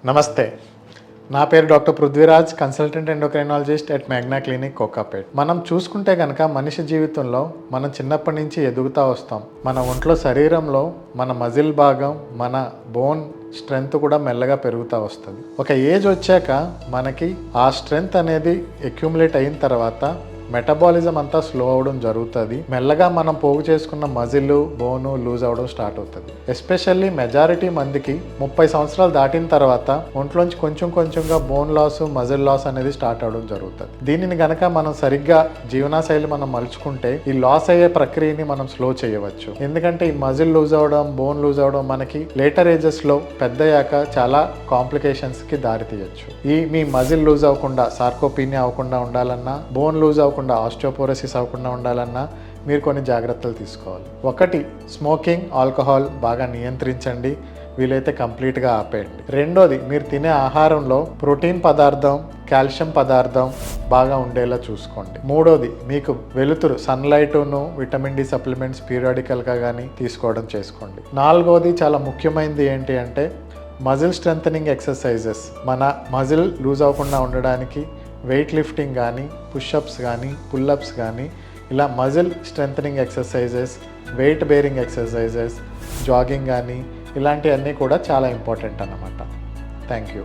నమస్తే, నా పేరు doctor Prithviraj, consultant endocrinologist at Magna clinic, Kokapet. మనం చూసుకుంటే కనుక మనిషి జీవితంలో మనం చిన్నప్పటి నుంచి ఎదుగుతూ వస్తాం. మన ఒంట్లో శరీరంలో మన మజిల్ భాగం, మన బోన్ స్ట్రెంగ్త్ కూడా మెల్లగా పెరుగుతూ వస్తుంది. ఒక ఏజ్ వచ్చాక మనకి ఆ స్ట్రెంగ్త్ అనేది అక్యూములేట్ అయిన తర్వాత మెటబాలిజం అంతా స్లో అవడం జరుగుతుంది. మెల్లగా మనం పోగు చేసుకున్న మజిల్, బోను లూజ్ అవడం స్టార్ట్ అవుతుంది. ఎస్పెషల్లీ మెజారిటీ మందికి 30 సంవత్సరాలు దాటిన తర్వాత ఒంట్లోంచి కొంచెం కొంచెంగా బోన్ లాస్, మజిల్ లాస్ అనేది స్టార్ట్ అవడం జరుగుతుంది. దీనిని గనక మనం సరిగ్గా జీవనశైలి మనం మలుచుకుంటే ఈ లాస్ అయ్యే ప్రక్రియని మనం స్లో చేయవచ్చు. ఎందుకంటే ఈ మజిల్ లూజ్ అవడం, బోన్ లూజ్ అవడం మనకి లేటర్ ఏజెస్లో పెద్దయ్యాక చాలా కాంప్లికేషన్స్కి దారి తీయచ్చు. మీ మజిల్ లూజ్ అవ్వకుండా, సార్కోపీనియా అవ్వకుండా ఉండాలన్నా, బోన్ లూజ్ అవ్వకుండా, ఆస్టియోపోరోసిస్ అవ్వకుండా ఉండాలన్నా మీరు కొన్ని జాగ్రత్తలు తీసుకోవాలి. ఒకటి, స్మోకింగ్, ఆల్కహాల్ బాగా నియంత్రించండి, వీలైతే కంప్లీట్గా ఆపేయండి. రెండోది, మీరు తినే ఆహారంలో ప్రోటీన్ పదార్థం, కాల్షియం పదార్థం బాగా ఉండేలా చూసుకోండి. మూడోది, మీకు వెలుతురు, సన్లైట్ను, విటమిన్ డి సప్లిమెంట్స్ పీరియాడికల్గా కానీ తీసుకోవడం చేసుకోండి. నాలుగోది, చాలా ముఖ్యమైనది ఏంటి అంటే మజిల్ స్ట్రెంథనింగ్ ఎక్సర్సైజెస్. మన మజిల్ లూజ్ అవ్వకుండా ఉండడానికి వెయిట్ లిఫ్టింగ్ కానీ, పుషప్స్ కానీ, పుల్లప్స్ కానీ, ఇలా muscle strengthening exercises, weight bearing exercises, jogging కానీ ఇలాంటివన్నీ కూడా చాలా ఇంపార్టెంట్ అన్నమాట. Thank you.